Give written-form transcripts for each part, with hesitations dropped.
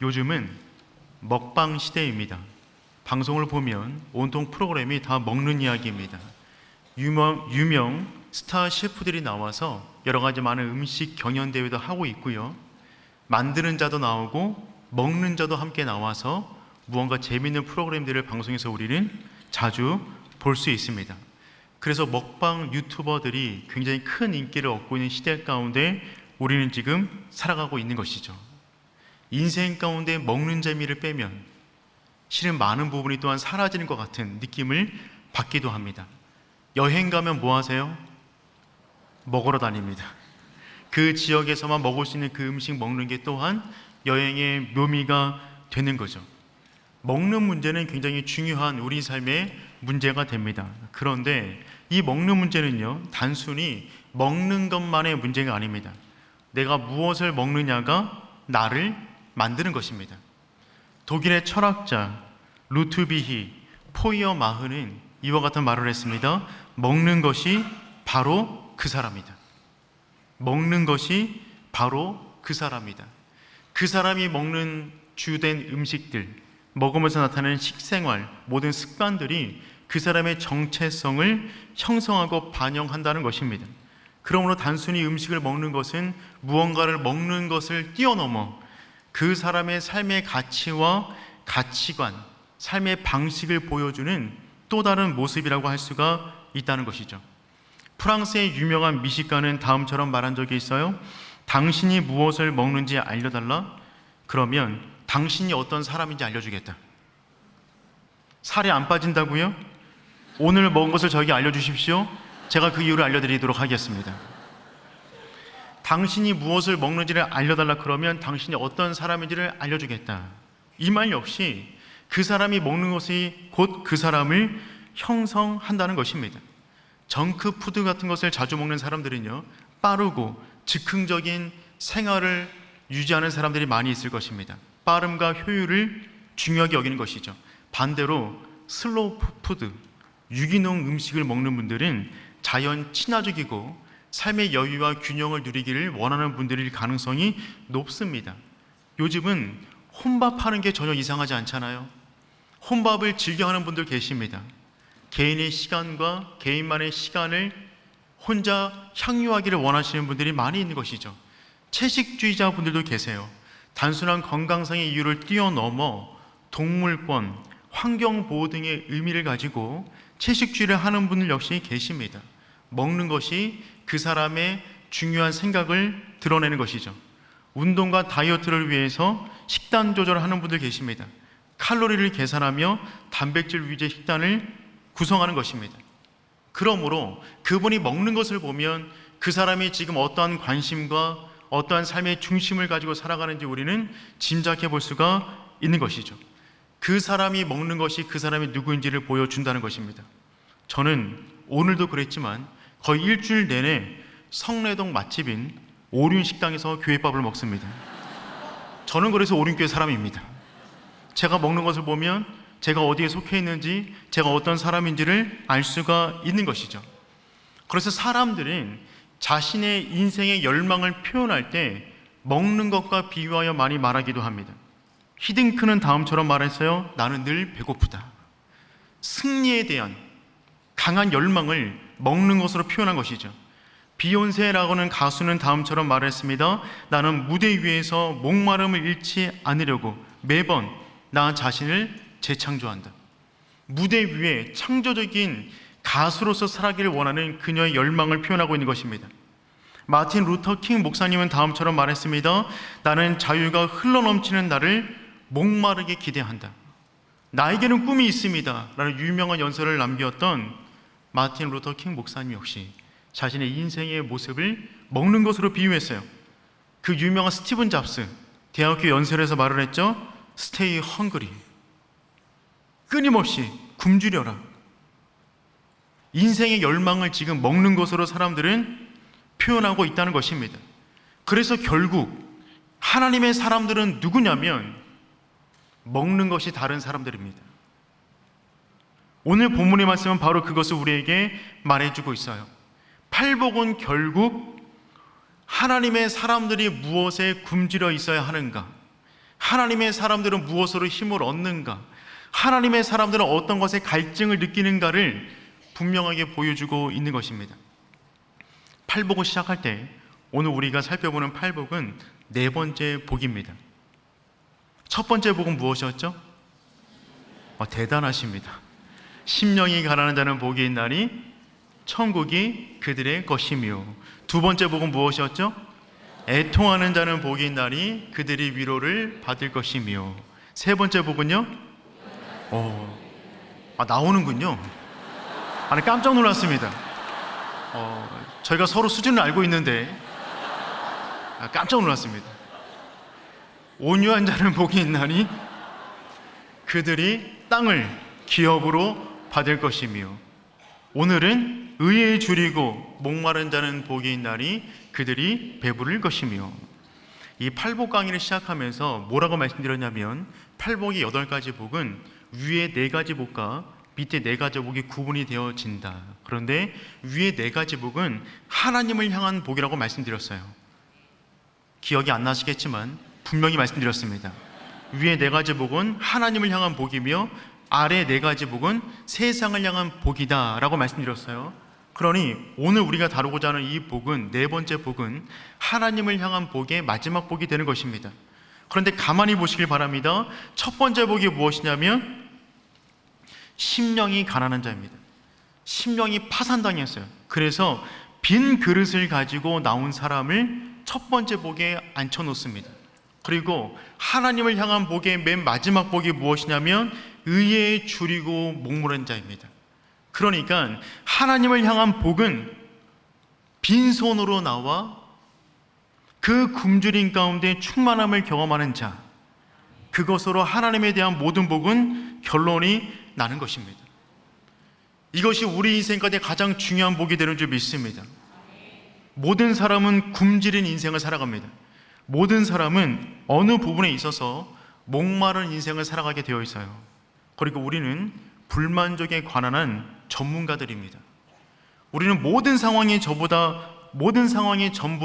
요즘은 먹방 시대입니다. 방송을 보면 온통 프로그램이 다 먹는 이야기입니다. 유명 스타 셰프들이 나와서 여러 가지 많은 음식 경연 대회도 하고 있고요. 만드는 자도 나오고 먹는 자도 함께 나와서 무언가 재미있는 프로그램들을 방송에서 우리는 자주 볼 수 있습니다. 그래서 먹방 유튜버들이 굉장히 큰 인기를 얻고 있는 시대 가운데 우리는 지금 살아가고 있는 것이죠. 인생 가운데 먹는 재미를 빼면 실은 많은 부분이 또한 사라지는 것 같은 느낌을 받기도 합니다. 여행 가면 뭐 하세요? 먹으러 다닙니다. 그 지역에서만 먹을 수 있는 그 음식 먹는 게 또한 여행의 묘미가 되는 거죠. 먹는 문제는 굉장히 중요한 우리 삶의 문제가 됩니다. 그런데 이 먹는 문제는요, 단순히 먹는 것만의 문제가 아닙니다. 내가 무엇을 먹느냐가 나를 만드는 것입니다. 독일의 철학자 루트비히 포이어마흐는 이와 같은 말을 했습니다. 먹는 것이 바로 그 사람이다. 먹는 것이 바로 그 사람이다. 그 사람이 먹는 주된 음식들, 먹으면서 나타나는 식생활, 모든 습관들이 그 사람의 정체성을 형성하고 반영한다는 것입니다. 그러므로 단순히 음식을 먹는 것은 무언가를 먹는 것을 뛰어넘어 그 사람의 삶의 가치와 가치관, 삶의 방식을 보여주는 또 다른 모습이라고 할 수가 있다는 것이죠. 프랑스의 유명한 미식가는 다음처럼 말한 적이 있어요. 당신이 무엇을 먹는지 알려달라? 그러면 당신이 어떤 사람인지 알려주겠다. 살이 안 빠진다고요? 오늘 먹은 것을 저에게 알려주십시오. 제가 그 이유를 알려드리도록 하겠습니다. 당신이 무엇을 먹는지를 알려달라 그러면 당신이 어떤 사람인지를 알려주겠다. 이 말 역시 그 사람이 먹는 것이 곧 그 사람을 형성한다는 것입니다. 정크푸드 같은 것을 자주 먹는 사람들은요, 빠르고 즉흥적인 생활을 유지하는 사람들이 많이 있을 것입니다. 빠름과 효율을 중요하게 여기는 것이죠. 반대로 슬로우 푸드, 유기농 음식을 먹는 분들은 자연 친화적이고 삶의 여유와 균형을 누리기를 원하는 분들일 가능성이 높습니다. 요즘은 혼밥하는 게 전혀 이상하지 않잖아요. 혼밥을 즐겨하는 분들 계십니다. 개인의 시간과 개인만의 시간을 혼자 향유하기를 원하시는 분들이 많이 있는 것이죠. 채식주의자 분들도 계세요. 단순한 건강상의 이유를 뛰어넘어 동물권, 환경보호 등의 의미를 가지고 채식주의를 하는 분들 역시 계십니다. 먹는 것이 그 사람의 중요한 생각을 드러내는 것이죠. 운동과 다이어트를 위해서 식단 조절을 하는 분들 계십니다. 칼로리를 계산하며 단백질 위주의 식단을 구성하는 것입니다. 그러므로 그분이 먹는 것을 보면 그 사람이 지금 어떠한 관심과 어떠한 삶의 중심을 가지고 살아가는지 우리는 짐작해 볼 수가 있는 것이죠. 그 사람이 먹는 것이 그 사람이 누구인지를 보여준다는 것입니다. 저는 오늘도 그랬지만 거의 일주일 내내 성내동 맛집인 오륜식당에서 교회밥을 먹습니다. 저는 그래서 오륜교회 사람입니다. 제가 먹는 것을 보면 제가 어디에 속해 있는지, 제가 어떤 사람인지를 알 수가 있는 것이죠. 그래서 사람들은 자신의 인생의 열망을 표현할 때 먹는 것과 비유하여 많이 말하기도 합니다. 히딩크는 다음처럼 말했어요. 나는 늘 배고프다. 승리에 대한 강한 열망을 먹는 것으로 표현한 것이죠. 비욘세라고는 가수는 다음처럼 말했습니다. 나는 무대 위에서 목마름을 잃지 않으려고 매번 나 자신을 재창조한다. 무대 위에 창조적인 가수로서 살아가기를 원하는 그녀의 열망을 표현하고 있는 것입니다. 마틴 루터 킹 목사님은 다음처럼 말했습니다. 나는 자유가 흘러넘치는 날을 목마르게 기대한다. 나에게는 꿈이 있습니다 라는 유명한 연설을 남겼던 마틴 루터 킹 목사님 역시 자신의 인생의 모습을 먹는 것으로 비유했어요. 그 유명한 스티븐 잡스 대학교 연설에서 말을 했죠. Stay hungry. 끊임없이 굶주려라. 인생의 열망을 지금 먹는 것으로 사람들은 표현하고 있다는 것입니다. 그래서 결국 하나님의 사람들은 누구냐면 먹는 것이 다른 사람들입니다. 오늘 본문의 말씀은 바로 그것을 우리에게 말해주고 있어요. 팔복은 결국 하나님의 사람들이 무엇에 굶주려 있어야 하는가, 하나님의 사람들은 무엇으로 힘을 얻는가? 하나님의 사람들은 어떤 것에 갈증을 느끼는가를 분명하게 보여주고 있는 것입니다. 팔복을 시작할 때 오늘 우리가 살펴보는 팔복은 네 번째 복입니다. 첫 번째 복은 무엇이었죠? 대단하십니다. 심령이 가난한 자는 복이 있나니 천국이 그들의 것이며, 두 번째 복은 무엇이었죠? 애통하는 자는 복이 있나니 그들이 위로를 받을 것이며, 세 번째 복은요? 나오는군요. 깜짝 놀랐습니다. 저희가 서로 수준을 알고 있는데 깜짝 놀랐습니다. 온유한 자는 복이 있나니 그들이 땅을 기업으로 받을 것이며, 오늘은 의에 줄이고 목마른 자는 복이 있나니 그들이 배부를 것이며. 이 팔복 강의를 시작하면서 뭐라고 말씀드렸냐면, 팔복의 8가지 복은 위에 4가지 복과 밑에 4가지 복이 구분이 되어진다. 그런데 위에 4가지 복은 하나님을 향한 복이라고 말씀드렸어요. 기억이 안 나시겠지만 분명히 말씀드렸습니다. 위에 4가지 복은 하나님을 향한 복이며 아래 4가지 복은 세상을 향한 복이다 라고 말씀드렸어요. 그러니 오늘 우리가 다루고자 하는 이 복은, 네 번째 복은 하나님을 향한 복의 마지막 복이 되는 것입니다. 그런데 가만히 보시길 바랍니다. 첫 번째 복이 무엇이냐면 심령이 가난한 자입니다. 심령이 파산당했어요. 그래서 빈 그릇을 가지고 나온 사람을 첫 번째 복에 앉혀놓습니다. 그리고 하나님을 향한 복의 맨 마지막 복이 무엇이냐면 의에 줄이고 목마른 자입니다. 그러니까 하나님을 향한 복은 빈손으로 나와 그 굶주림 가운데 충만함을 경험하는 자, 그것으로 하나님에 대한 모든 복은 결론이 나는 것입니다. 이것이 우리 인생 가운데 가장 중요한 복이 되는 줄 믿습니다. 모든 사람은 굶주린 인생을 살아갑니다. 모든 사람은 어느 부분에 있어서 목마른 인생을 살아가게 되어 있어요. 그리고 우리는 불만족에 관한 한 전문가들입니다. 우리는 모든 상황이 전부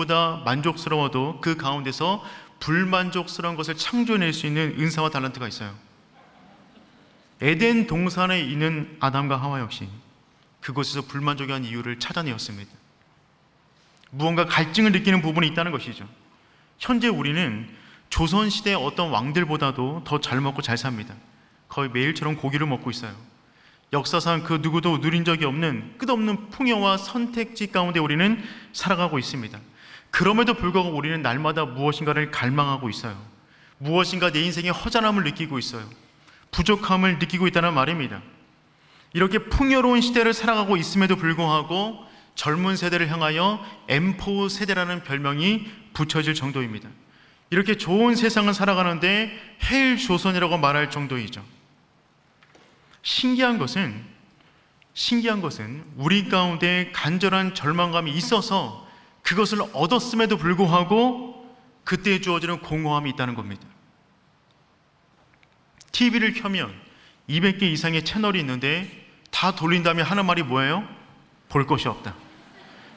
다 만족스러워도 그 가운데서 불만족스러운 것을 창조해낼 수 있는 은사와 달란트가 있어요. 에덴 동산에 있는 아담과 하와 역시 그곳에서 불만족에 한 이유를 찾아내었습니다. 무언가 갈증을 느끼는 부분이 있다는 것이죠. 현재 우리는 조선시대의 어떤 왕들보다도 더 잘 먹고 잘 삽니다. 거의 매일처럼 고기를 먹고 있어요. 역사상 그 누구도 누린 적이 없는 끝없는 풍요와 선택지 가운데 우리는 살아가고 있습니다. 그럼에도 불구하고 우리는 날마다 무엇인가를 갈망하고 있어요. 무엇인가 내 인생의 허전함을 느끼고 있어요. 부족함을 느끼고 있다는 말입니다. 이렇게 풍요로운 시대를 살아가고 있음에도 불구하고 젊은 세대를 향하여 M4 세대라는 별명이 붙여질 정도입니다. 이렇게 좋은 세상을 살아가는데 헬 조선이라고 말할 정도이죠. 신기한 것은 우리 가운데 간절한 절망감이 있어서 그것을 얻었음에도 불구하고 그때에 주어지는 공허함이 있다는 겁니다. TV를 켜면 200개 이상의 채널이 있는데 다 돌린 다음에 하는 말이 뭐예요? 볼 것이 없다.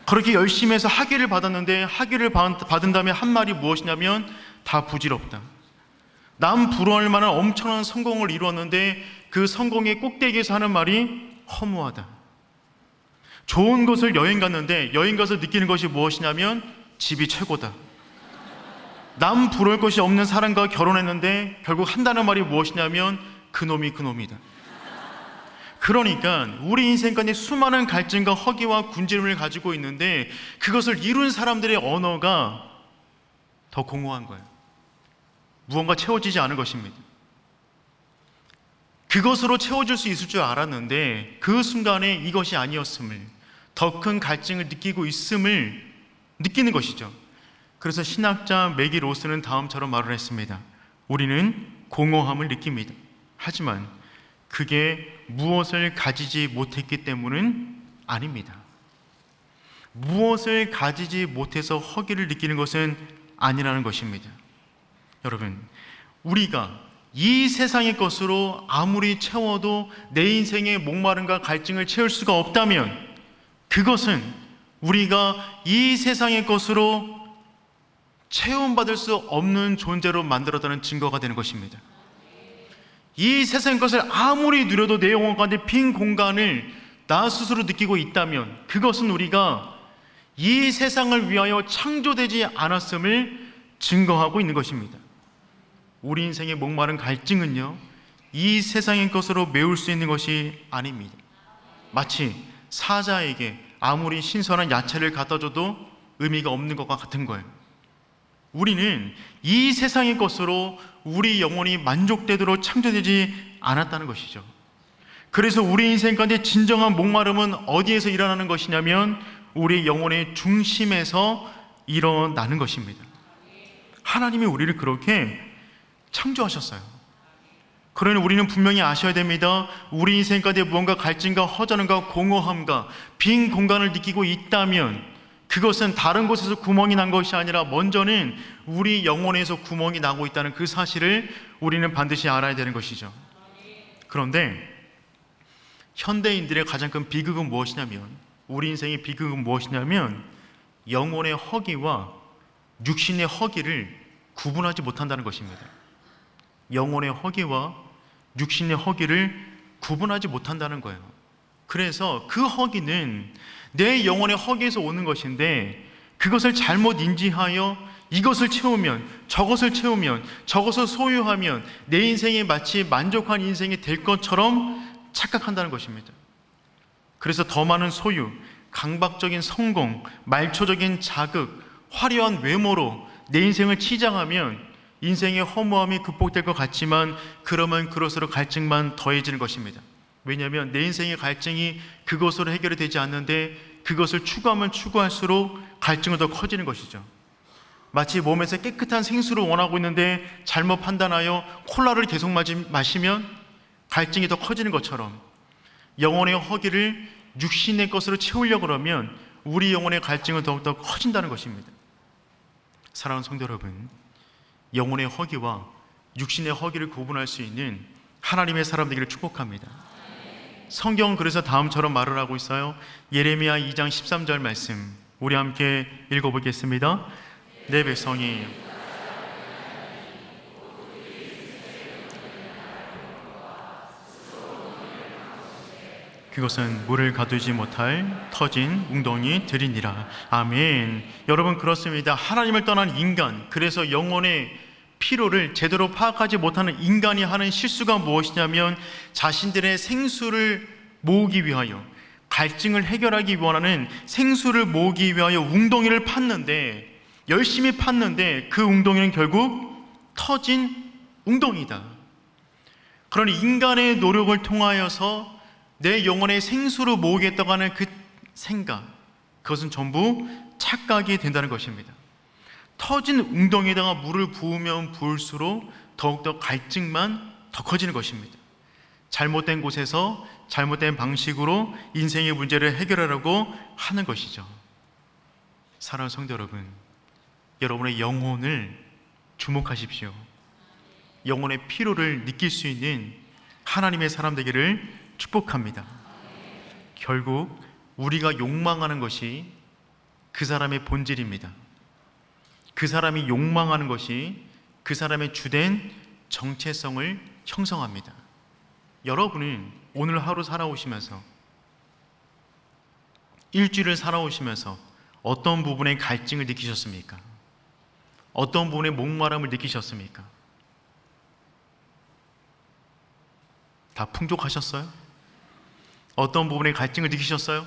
그렇게 열심히 해서 학위를 받았는데 학위를 받은 다음에 한 말이 무엇이냐면 다 부질없다. 남 부러워할 만한 엄청난 성공을 이루었는데 그 성공의 꼭대기에서 하는 말이 허무하다. 좋은 곳을 여행 갔는데 여행 가서 느끼는 것이 무엇이냐면 집이 최고다. 남 부러울 것이 없는 사람과 결혼했는데 결국 한다는 말이 무엇이냐면 그놈이 그놈이다. 그러니까 우리 인생 가운데 수많은 갈증과 허기와 굶주림을 가지고 있는데 그것을 이룬 사람들의 언어가 더 공허한 거예요. 무언가 채워지지 않은 것입니다. 그것으로 채워질 수 있을 줄 알았는데 그 순간에 이것이 아니었음을, 더 큰 갈증을 느끼고 있음을 느끼는 것이죠. 그래서 신학자 맥이 로스는 다음처럼 말을 했습니다. 우리는 공허함을 느낍니다. 하지만 그게 무엇을 가지지 못했기 때문은 아닙니다. 무엇을 가지지 못해서 허기를 느끼는 것은 아니라는 것입니다. 여러분, 우리가 이 세상의 것으로 아무리 채워도 내 인생의 목마름과 갈증을 채울 수가 없다면 그것은 우리가 이 세상의 것으로 체험받을 수 없는 존재로 만들었다는 증거가 되는 것입니다. 이 세상 것을 아무리 누려도 내 영혼 가운데 빈 공간을 나 스스로 느끼고 있다면 그것은 우리가 이 세상을 위하여 창조되지 않았음을 증거하고 있는 것입니다. 우리 인생의 목마른 갈증은요, 이 세상의 것으로 메울 수 있는 것이 아닙니다. 마치 사자에게 아무리 신선한 야채를 갖다 줘도 의미가 없는 것과 같은 거예요. 우리는 이 세상의 것으로 우리 영혼이 만족되도록 창조되지 않았다는 것이죠. 그래서 우리 인생 가운데 진정한 목마름은 어디에서 일어나는 것이냐면 우리 영혼의 중심에서 일어나는 것입니다. 하나님이 우리를 그렇게 창조하셨어요. 그러니 우리는 분명히 아셔야 됩니다. 우리 인생 가운데 무언가 갈증과 허전함과 공허함과 빈 공간을 느끼고 있다면 그것은 다른 곳에서 구멍이 난 것이 아니라 먼저는 우리 영혼에서 구멍이 나고 있다는 그 사실을 우리는 반드시 알아야 되는 것이죠. 그런데 현대인들의 가장 큰 비극은 무엇이냐면, 우리 인생의 비극은 무엇이냐면 영혼의 허기와 육신의 허기를 구분하지 못한다는 것입니다. 영혼의 허기와 육신의 허기를 구분하지 못한다는 거예요. 그래서 그 허기는 내 영혼의 허기에서 오는 것인데 그것을 잘못 인지하여 이것을 채우면 저것을 소유하면 내 인생이 마치 만족한 인생이 될 것처럼 착각한다는 것입니다. 그래서 더 많은 소유, 강박적인 성공, 말초적인 자극, 화려한 외모로 내 인생을 치장하면 인생의 허무함이 극복될 것 같지만 그러면 그럴수록 갈증만 더해지는 것입니다. 왜냐하면 내 인생의 갈증이 그것으로 해결이 되지 않는데 그것을 추구하면 추구할수록 갈증은 더 커지는 것이죠. 마치 몸에서 깨끗한 생수를 원하고 있는데 잘못 판단하여 콜라를 계속 마시면 갈증이 더 커지는 것처럼 영혼의 허기를 육신의 것으로 채우려고 그러면 우리 영혼의 갈증은 더욱더 커진다는 것입니다. 사랑하는 성도 여러분, 영혼의 허기와 육신의 허기를 구분할 수 있는 하나님의 사람 되기를 축복합니다. 성경은 그래서 다음처럼 말을 하고 있어요. 예레미야 2장 13절 말씀 우리 함께 읽어보겠습니다. 내 백성이 그것은 물을 가두지 못할 터진 웅덩이들이니라. 아멘. 여러분, 그렇습니다. 하나님을 떠난 인간, 그래서 영혼의 피로를 제대로 파악하지 못하는 인간이 하는 실수가 무엇이냐면 자신들의 생수를 모으기 위하여, 갈증을 해결하기 원하는 생수를 모으기 위하여 웅덩이를 팠는데, 열심히 팠는데 그 웅덩이는 결국 터진 웅덩이다. 그러니 인간의 노력을 통하여서 내 영혼의 생수를 모으겠다고 하는 그 생각, 그것은 전부 착각이 된다는 것입니다. 터진 웅덩이에다가 물을 부으면 부을수록 더욱더 갈증만 더 커지는 것입니다. 잘못된 곳에서 잘못된 방식으로 인생의 문제를 해결하려고 하는 것이죠. 사랑하는 성도 여러분, 여러분의 영혼을 주목하십시오. 영혼의 피로를 느낄 수 있는 하나님의 사람 되기를 축복합니다. 결국 우리가 욕망하는 것이 그 사람의 본질입니다. 그 사람이 욕망하는 것이 그 사람의 주된 정체성을 형성합니다. 여러분은 오늘 하루 살아오시면서, 일주일을 살아오시면서 어떤 부분에 갈증을 느끼셨습니까? 어떤 부분에 목마름을 느끼셨습니까? 다 풍족하셨어요? 어떤 부분에 갈증을 느끼셨어요?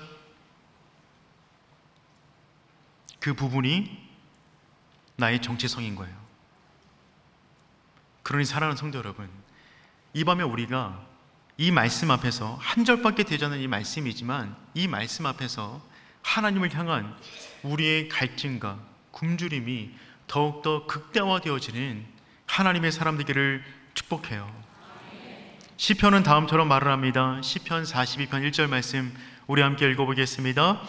그 부분이 나의 정체성인 거예요. 그러니 사랑하는 성도 여러분, 이 밤에 우리가 이 말씀 앞에서, 한 절밖에 되지 않은 이 말씀이지만 이 말씀 앞에서 하나님을 향한 우리의 갈증과 굶주림이 더욱더 극대화되어지는 하나님의 사람 되기를 축복해요. 시편은 다음처럼 말을 합니다. 시편 42편 1절 말씀 우리 함께 읽어보겠습니다.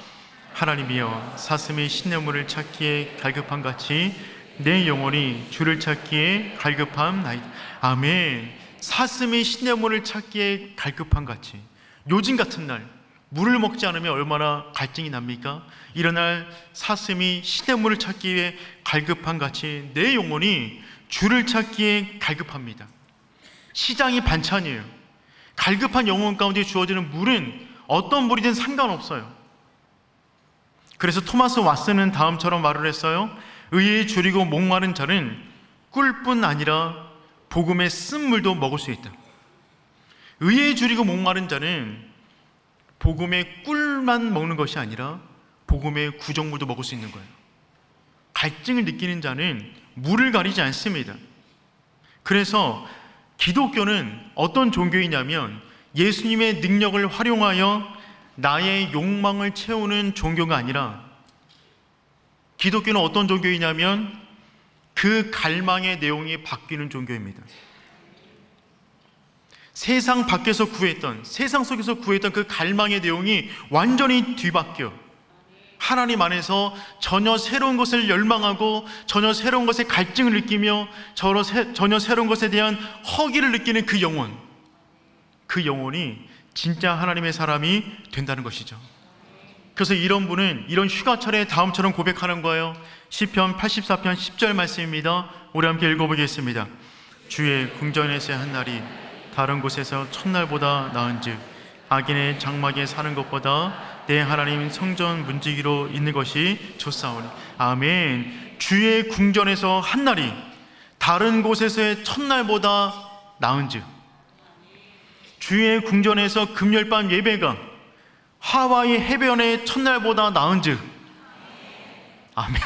하나님이여, 사슴이 시냇물을 찾기에 갈급한 같이 내 영혼이 주를 찾기에 갈급함나이다. 아멘. 사슴이 시냇물을 찾기에 갈급한 같이, 요즘 같은 날 물을 먹지 않으면 얼마나 갈증이 납니까? 이러날 사슴이 시냇물을 찾기 위해 갈급한 같이 내 영혼이 주를 찾기에 갈급합니다. 시장이 반찬이에요. 갈급한 영혼 가운데 주어지는 물은 어떤 물이든 상관없어요. 그래서 토마스 왓슨은 다음처럼 말을 했어요. 의에 줄이고 목마른 자는 꿀뿐 아니라 복음의 쓴물도 먹을 수 있다. 의에 줄이고 목마른 자는 복음의 꿀만 먹는 것이 아니라 복음의 구정물도 먹을 수 있는 거예요. 갈증을 느끼는 자는 물을 가리지 않습니다. 그래서 기독교는 어떤 종교이냐면 예수님의 능력을 활용하여 나의 욕망을 채우는 종교가 아니라, 기독교는 어떤 종교이냐면 그 갈망의 내용이 바뀌는 종교입니다. 세상 밖에서 구했던, 세상 속에서 구했던 그 갈망의 내용이 완전히 뒤바뀌어 하나님 안에서 전혀 새로운 것을 열망하고 전혀 새로운 것에 갈증을 느끼며 전혀 새로운 것에 대한 허기를 느끼는 그 영혼, 그 영혼이 진짜 하나님의 사람이 된다는 것이죠. 그래서 이런 분은 이런 휴가철에 다음처럼 고백하는 거예요. 시편 84편 10절 말씀입니다. 우리 함께 읽어보겠습니다. 주의 궁전에서의 한 날이 다른 곳에서 첫날보다 나은즉 악인의 장막에 사는 것보다 내 하나님 성전 문지기로 있는 것이 좋사오니. 아멘. 주의 궁전에서 한 날이 다른 곳에서의 첫날보다 나은즉, 주의 궁전에서 금요일밤 예배가 하와이 해변의 첫날보다 나은즉. 아멘.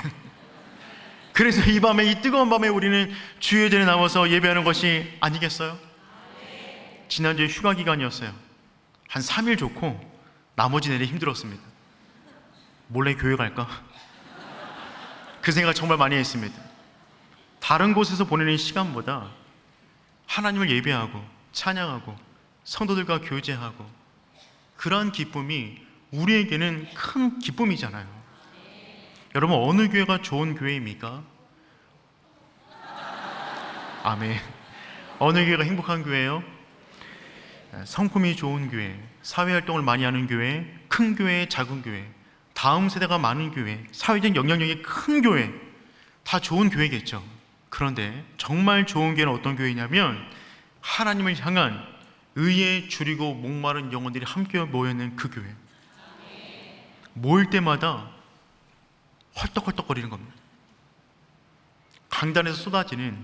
그래서 이 밤에, 이 뜨거운 밤에 우리는 주의 전에 나와서 예배하는 것이 아니겠어요? 지난주에 휴가 기간이었어요. 한 3일 좋고 나머지 내내 힘들었습니다. 몰래 교회 갈까? 그 생각 정말 많이 했습니다. 다른 곳에서 보내는 시간보다 하나님을 예배하고 찬양하고 성도들과 교제하고, 그러한 기쁨이 우리에게는 큰 기쁨이잖아요. 여러분, 어느 교회가 좋은 교회입니까? 아멘. 어느 교회가 행복한 교회예요? 성품이 좋은 교회, 사회활동을 많이 하는 교회, 큰 교회, 작은 교회, 다음 세대가 많은 교회, 사회적 영향력이 큰 교회, 다 좋은 교회겠죠. 그런데 정말 좋은 교회는 어떤 교회냐면 하나님을 향한 의에 줄이고 목마른 영혼들이 함께 모여있는 그 교회. 모일 때마다 헐떡헐떡거리는 겁니다. 강단에서 쏟아지는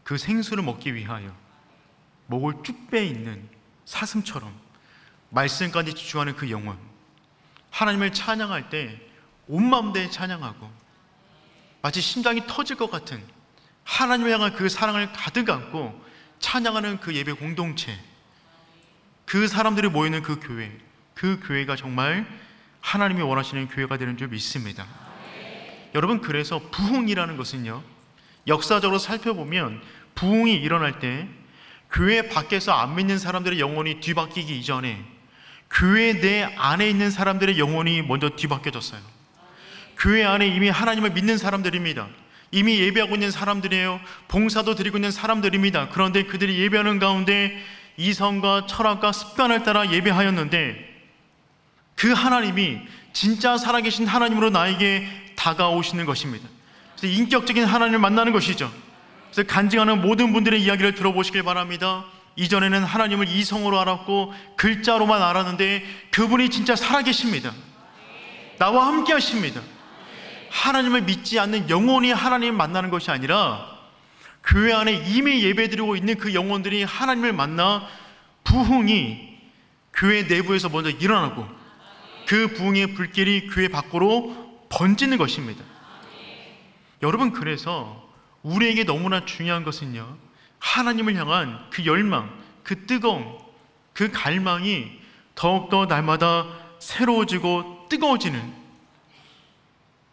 그 생수를 먹기 위하여 목을 쭉 빼있는 사슴처럼 말씀까지 집중하는 그 영혼, 하나님을 찬양할 때 온 마음 다해 찬양하고 마치 심장이 터질 것 같은 하나님을 향한 그 사랑을 가득 안고 찬양하는 그 예배 공동체, 그 사람들이 모이는 그 교회, 그 교회가 정말 하나님이 원하시는 교회가 되는 줄 믿습니다. 여러분, 그래서 부흥이라는 것은요, 역사적으로 살펴보면 부흥이 일어날 때 교회 밖에서 안 믿는 사람들의 영혼이 뒤바뀌기 이전에 교회 내 안에 있는 사람들의 영혼이 먼저 뒤바뀌어졌어요. 교회 안에 이미 하나님을 믿는 사람들입니다. 이미 예배하고 있는 사람들이에요. 봉사도 드리고 있는 사람들입니다. 그런데 그들이 예배하는 가운데 이성과 철학과 습관을 따라 예배하였는데 그 하나님이 진짜 살아계신 하나님으로 나에게 다가오시는 것입니다. 그래서 인격적인 하나님을 만나는 것이죠. 그래서 간증하는 모든 분들의 이야기를 들어보시길 바랍니다. 이전에는 하나님을 이성으로 알았고 글자로만 알았는데 그분이 진짜 살아계십니다. 나와 함께 하십니다. 하나님을 믿지 않는 영혼이 하나님을 만나는 것이 아니라 교회 안에 이미 예배드리고 있는 그 영혼들이 하나님을 만나 부흥이 교회 내부에서 먼저 일어나고 그 부흥의 불길이 교회 밖으로 번지는 것입니다. 여러분, 그래서 우리에게 너무나 중요한 것은요, 하나님을 향한 그 열망, 그 뜨거움, 그 갈망이 더욱더 날마다 새로워지고 뜨거워지는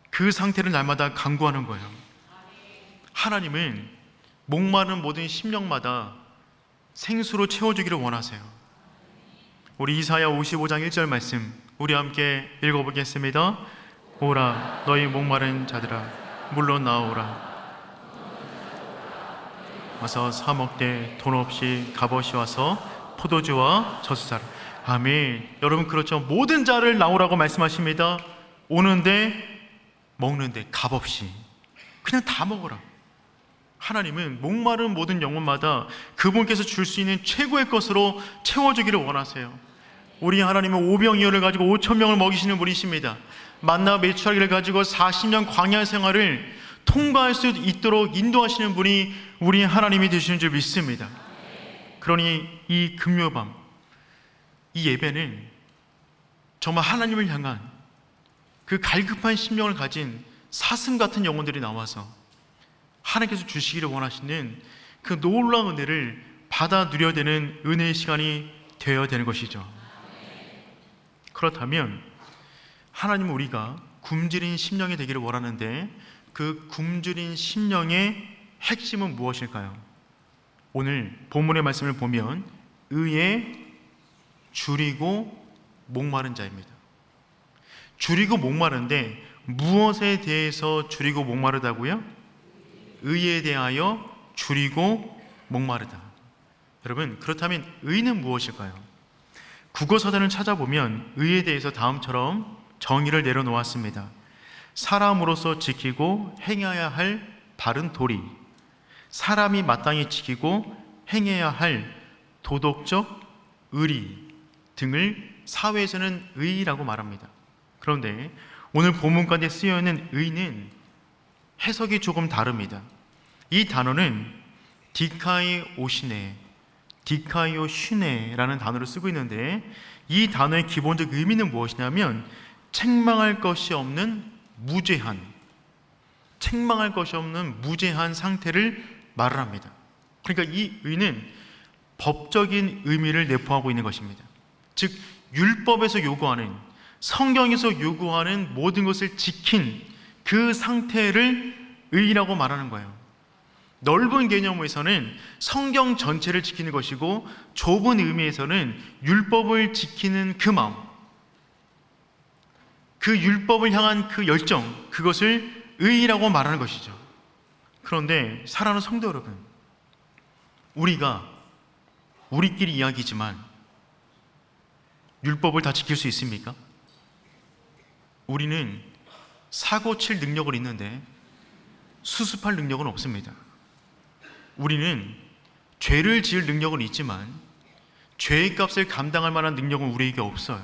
그 상태를 날마다 강구하는 거예요. 하나님은 목마른 모든 심령마다 생수로 채워주기를 원하세요. 우리 이사야 55장 1절 말씀 우리 함께 읽어보겠습니다. 오라 너희 목마른 자들아 물로 나오라. 와서 사 먹되 돈 없이 값없이 와서 포도주와 젖소사라. 아멘. 여러분 그렇죠. 모든 자를 나오라고 말씀하십니다. 오는데 먹는데 값없이 그냥 다 먹어라. 하나님은 목마른 모든 영혼마다 그분께서 줄 수 있는 최고의 것으로 채워주기를 원하세요. 우리 하나님은 오병이어를 가지고 5,000명을 먹이시는 분이십니다. 만나 메추라기를 가지고 40년 광야 생활을 통과할 수 있도록 인도하시는 분이 우리 하나님이 되시는 줄 믿습니다. 그러니 이 금요밤, 이 예배는 정말 하나님을 향한 그 갈급한 심령을 가진 사슴 같은 영혼들이 나와서 하나님께서 주시기를 원하시는 그 놀라운 은혜를 받아 누려야 되는 은혜의 시간이 되어야 되는 것이죠. 그렇다면 하나님은 우리가 굶주린 심령이 되기를 원하는데 그 굶주린 심령의 핵심은 무엇일까요? 오늘 본문의 말씀을 보면 의에 줄이고 목마른 자입니다. 줄이고 목마른데 무엇에 대해서 줄이고 목마르다고요? 의에 대하여 줄이고 목마르다. 여러분 그렇다면 의는 무엇일까요? 국어사전을 찾아보면 의에 대해서 다음처럼 정의를 내려놓았습니다. 사람으로서 지키고 행해야 할 바른 도리, 사람이 마땅히 지키고 행해야 할 도덕적 의리 등을 사회에서는 의라고 말합니다. 그런데 오늘 본문 가운데 쓰여 있는 의는 해석이 조금 다릅니다. 이 단어는 디카이오시네, 디카이오슈네라는 단어를 쓰고 있는데 이 단어의 기본적 의미는 무엇이냐면 책망할 것이 없는 무죄한, 책망할 것이 없는 무죄한 상태를 말을 합니다. 그러니까 이 의는 법적인 의미를 내포하고 있는 것입니다. 즉 율법에서 요구하는, 성경에서 요구하는 모든 것을 지킨 그 상태를 의라고 말하는 거예요. 넓은 개념에서는 성경 전체를 지키는 것이고 좁은 의미에서는 율법을 지키는 그 마음, 그 율법을 향한 그 열정, 그것을 의라고 말하는 것이죠. 그런데 사랑하는 성도 여러분, 우리가 우리끼리 이야기지만 율법을 다 지킬 수 있습니까? 우리는 사고 칠 능력은 있는데 수습할 능력은 없습니다. 우리는 죄를 지을 능력은 있지만 죄의 값을 감당할 만한 능력은 우리에게 없어요.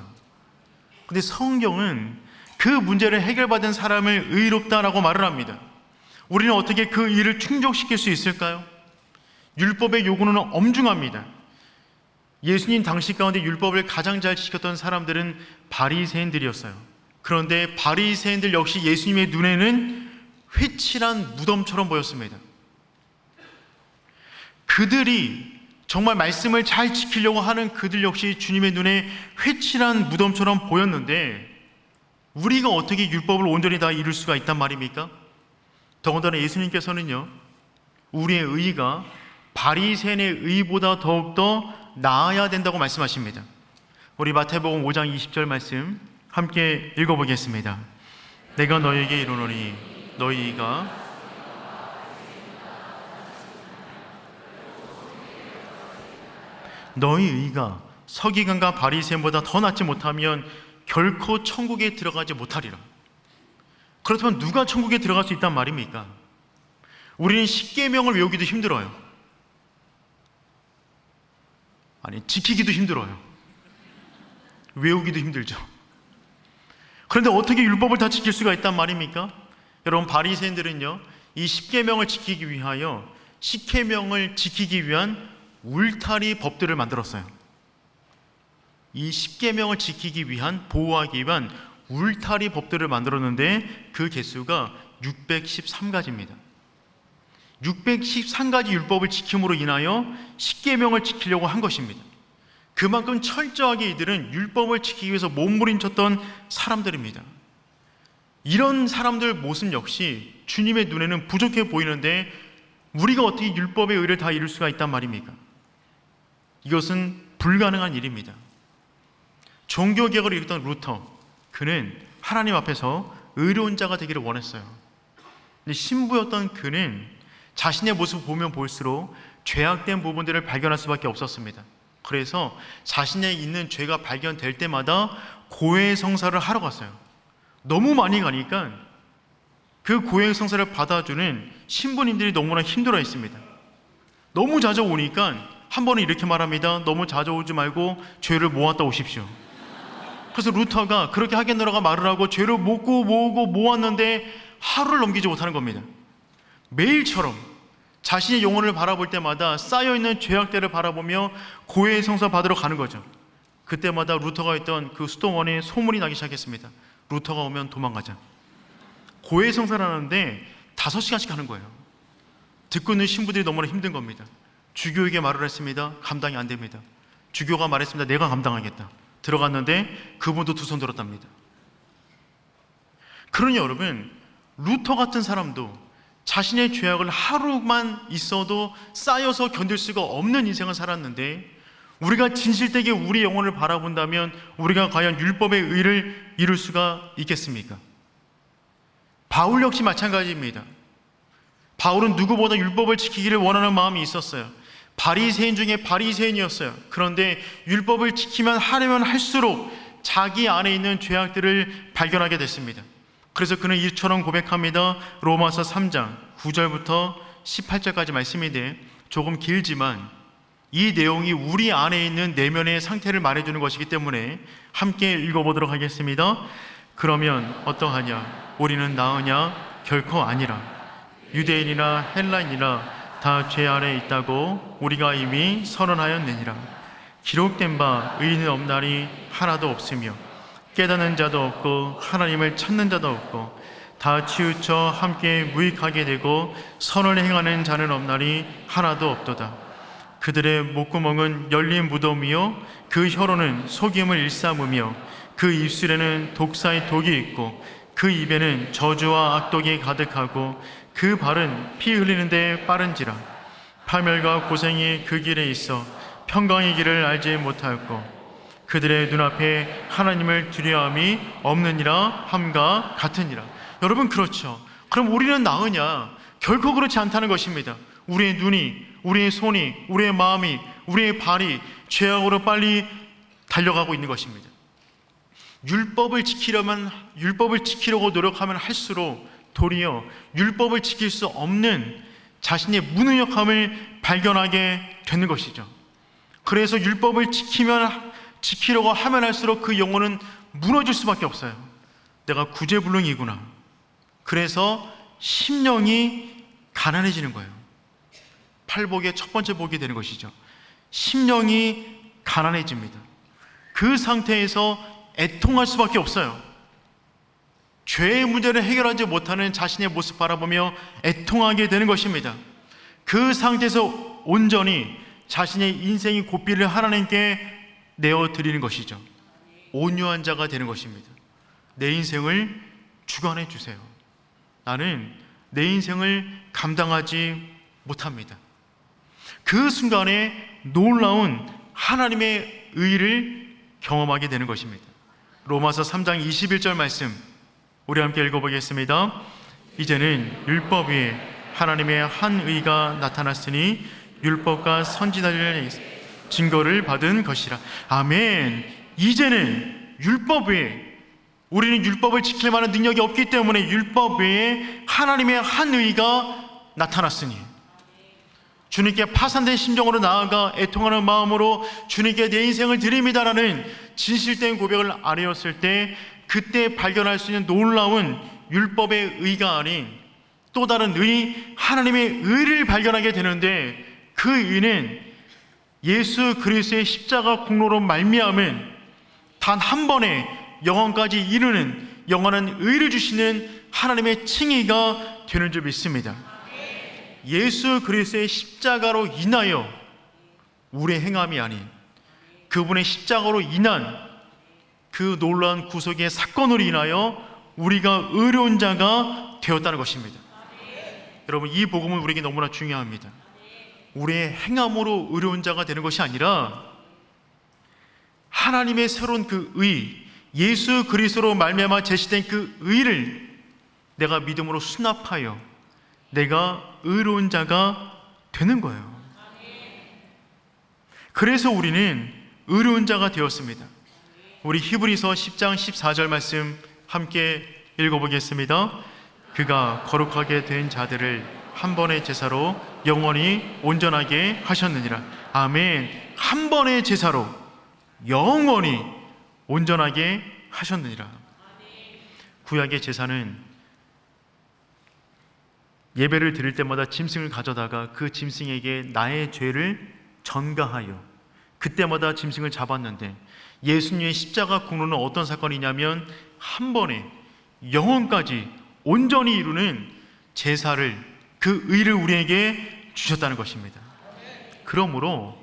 근데 성경은 그 문제를 해결받은 사람을 의롭다라고 말을 합니다. 우리는 어떻게 그 일을 충족시킬 수 있을까요? 율법의 요구는 엄중합니다. 예수님 당시 가운데 율법을 가장 잘 지켰던 사람들은 바리새인들이었어요. 그런데 바리새인들 역시 예수님의 눈에는 회칠한 무덤처럼 보였습니다. 그들이 정말 말씀을 잘 지키려고 하는 그들 역시 주님의 눈에 회칠한 무덤처럼 보였는데 우리가 어떻게 율법을 온전히 다 이룰 수가 있단 말입니까? 더군다나 예수님께서는요, 우리의 의가 바리새인의 의보다 더욱더 나아야 된다고 말씀하십니다. 우리 마태복음 5장 20절 말씀 함께 읽어보겠습니다. 내가 너에게 이르노니 너희가 너희 의가 서기관과 바리새인보다 더 낫지 못하면 결코 천국에 들어가지 못하리라. 그렇다면 누가 천국에 들어갈 수 있단 말입니까? 우리는 십계명을 외우기도 힘들어요. 아니, 지키기도 힘들어요. 외우기도 힘들죠. 그런데 어떻게 율법을 다 지킬 수가 있단 말입니까? 여러분, 바리새인들은요, 이 십계명을 지키기 위하여 십계명을 지키기 위한 울타리 법들을 만들었어요. 이 십계명을 지키기 위한, 보호하기 위한 울타리 법들을 만들었는데 그 개수가 613가지입니다. 613가지 율법을 지킴으로 인하여 십계명을 지키려고 한 것입니다. 그만큼 철저하게 이들은 율법을 지키기 위해서 몸부림쳤던 사람들입니다. 이런 사람들 모습 역시 주님의 눈에는 부족해 보이는데 우리가 어떻게 율법의 의를 다 이룰 수가 있단 말입니까? 이것은 불가능한 일입니다. 종교개혁을 이뤘던 루터, 그는 하나님 앞에서 의로운 자가 되기를 원했어요. 근데 신부였던 그는 자신의 모습을 보면 볼수록 죄악된 부분들을 발견할 수밖에 없었습니다. 그래서 자신에 있는 죄가 발견될 때마다 고해성사를 하러 갔어요. 너무 많이 가니까 그 고해성사를 받아주는 신부님들이 너무나 힘들어 했습니다. 너무 자주 오니까 한 번은 이렇게 말합니다. 너무 자주 오지 말고 죄를 모았다 오십시오. 그래서 루터가 그렇게 하겠노라가 말을 하고 죄를 모으고 모았는데 하루를 넘기지 못하는 겁니다. 매일처럼 자신의 영혼을 바라볼 때마다 쌓여있는 죄악들을 바라보며 고해성사 받으러 가는 거죠. 그때마다 루터가 있던 그 수도원에 소문이 나기 시작했습니다. 루터가 오면 도망가자. 고해성사를 하는데 5시간씩 하는 거예요. 듣고 있는 신부들이 너무나 힘든 겁니다. 주교에게 말을 했습니다. 감당이 안 됩니다. 주교가 말했습니다. 내가 감당하겠다. 들어갔는데 그분도 두 손 들었답니다. 그러니 여러분, 루터 같은 사람도 자신의 죄악을 하루만 있어도 쌓여서 견딜 수가 없는 인생을 살았는데, 우리가 진실되게 우리 영혼을 바라본다면 우리가 과연 율법의 의를 이룰 수가 있겠습니까? 바울 역시 마찬가지입니다. 바울은 누구보다 율법을 지키기를 원하는 마음이 있었어요. 바리새인 중에 바리새인이었어요. 그런데 율법을 지키면 하려면 할수록 자기 안에 있는 죄악들을 발견하게 됐습니다. 그래서 그는 이처럼 고백합니다. 로마서 3장 9절부터 18절까지 말씀인데 조금 길지만 이 내용이 우리 안에 있는 내면의 상태를 말해주는 것이기 때문에 함께 읽어보도록 하겠습니다. 그러면 어떠하냐? 우리는 나으냐? 결코 아니라. 유대인이나 헬라인이나 다 죄 아래 있다고 우리가 이미 선언하였느니라. 기록된 바 의인은 없나니 하나도 없으며 깨닫는 자도 없고 하나님을 찾는 자도 없고 다 치우쳐 함께 무익하게 되고 선을 행하는 자는 없나니 하나도 없도다. 그들의 목구멍은 열린 무덤이요 그 혀로는 속임을 일삼으며 그 입술에는 독사의 독이 있고 그 입에는 저주와 악독이 가득하고 그 발은 피 흘리는데 빠른지라. 파멸과 고생이 그 길에 있어 평강의 길을 알지 못하였고 그들의 눈앞에 하나님을 두려움이 없느니라 함과 같으니라. 여러분, 그렇죠. 그럼 우리는 나으냐? 결코 그렇지 않다는 것입니다. 우리의 눈이, 우리의 손이, 우리의 마음이, 우리의 발이 죄악으로 빨리 달려가고 있는 것입니다. 율법을 지키려고 노력하면 할수록 도리어 율법을 지킬 수 없는 자신의 무능력함을 발견하게 되는 것이죠. 그래서 율법을 지키려고 하면 할수록 그 영혼은 무너질 수밖에 없어요. 내가 구제불능이구나. 그래서 심령이 가난해지는 거예요. 팔복의 첫 번째 복이 되는 것이죠. 심령이 가난해집니다. 그 상태에서 애통할 수밖에 없어요. 죄의 문제를 해결하지 못하는 자신의 모습 바라보며 애통하게 되는 것입니다. 그 상태에서 온전히 자신의 인생의 고삐를 하나님께 내어드리는 것이죠. 온유한 자가 되는 것입니다. 내 인생을 주관해 주세요. 나는 내 인생을 감당하지 못합니다. 그 순간에 놀라운 하나님의 의를 경험하게 되는 것입니다. 로마서 3장 21절 말씀 우리 함께 읽어보겠습니다. 이제는 율법 위에 하나님의 한 의가 나타났으니 율법과 선지자들의 증거를 받은 것이라. 아멘. 이제는 율법 외에, 우리는 율법을 지킬 만한 능력이 없기 때문에 율법 외에 하나님의 한 의가 나타났으니 주님께 파산된 심정으로 나아가 애통하는 마음으로 주님께 내 인생을 드립니다라는 진실된 고백을 아뢰었을 때 그때 발견할 수 있는 놀라운 율법의 의가 아닌 또 다른 의, 하나님의 의를 발견하게 되는데, 그 의는 예수 그리스도의 십자가 공로로 말미암은 단 한 번에 영원까지 이르는 영원한 의를 주시는 하나님의 칭의가 되는 줄 믿습니다. 예수 그리스도의 십자가로 인하여 우리의 행함이 아닌 그분의 십자가로 인한 그 놀라운 구속의 사건으로 인하여 우리가 의로운 자가 되었다는 것입니다. 여러분, 이 복음은 우리에게 너무나 중요합니다. 우리의 행함으로 의로운 자가 되는 것이 아니라 하나님의 새로운 그 의, 예수 그리스도로 말미암아 제시된 그 의를 내가 믿음으로 수납하여 내가 의로운 자가 되는 거예요. 그래서 우리는 의로운 자가 되었습니다. 우리 히브리서 10장 14절 말씀 함께 읽어보겠습니다. 그가 거룩하게 된 자들을 한 번의 제사로 영원히 온전하게 하셨느니라. 아멘. 한 번의 제사로 영원히 온전하게 하셨느니라. 구약의 제사는 예배를 드릴 때마다 짐승을 가져다가 그 짐승에게 나의 죄를 전가하여 그때마다 짐승을 잡았는데, 예수님의 십자가 공로는 어떤 사건이냐면 한 번에 영원까지 온전히 이루는 제사를, 그 의를 우리에게 주셨다는 것입니다. 그러므로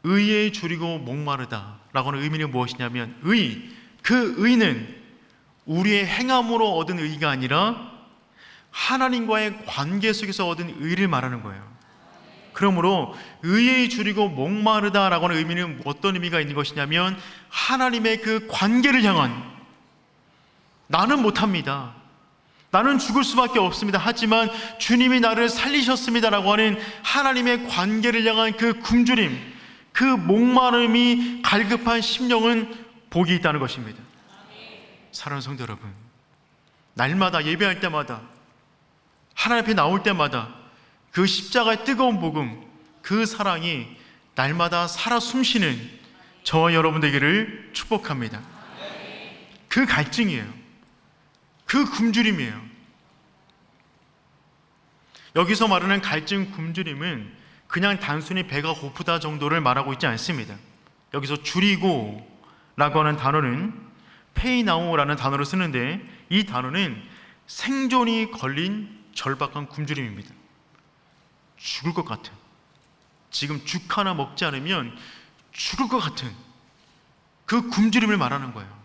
의에 줄이고 목마르다 라고 하는 의미는 무엇이냐면, 그 의는 우리의 행함으로 얻은 의가 아니라 하나님과의 관계 속에서 얻은 의를 말하는 거예요. 그러므로 의에 줄이고 목마르다 라고 하는 의미는 어떤 의미가 있는 것이냐면, 하나님의 그 관계를 향한, 나는 못합니다, 나는 죽을 수밖에 없습니다, 하지만 주님이 나를 살리셨습니다 라고 하는 하나님의 관계를 향한 그 굶주림, 그 목마름이 갈급한 심령은 복이 있다는 것입니다. 사랑하는 성도 여러분, 날마다 예배할 때마다, 하나님 앞에 나올 때마다 그 십자가의 뜨거운 복음, 그 사랑이 날마다 살아 숨쉬는 저와 여러분 되기를 축복합니다. 그 갈증이에요. 그 굶주림이에요. 여기서 말하는 갈증, 굶주림은 그냥 단순히 배가 고프다 정도를 말하고 있지 않습니다. 여기서 줄이고 라고 하는 단어는 페이나오라는 단어를 쓰는데, 이 단어는 생존이 걸린 절박한 굶주림입니다. 죽을 것 같은, 지금 죽 하나 먹지 않으면 죽을 것 같은 그 굶주림을 말하는 거예요.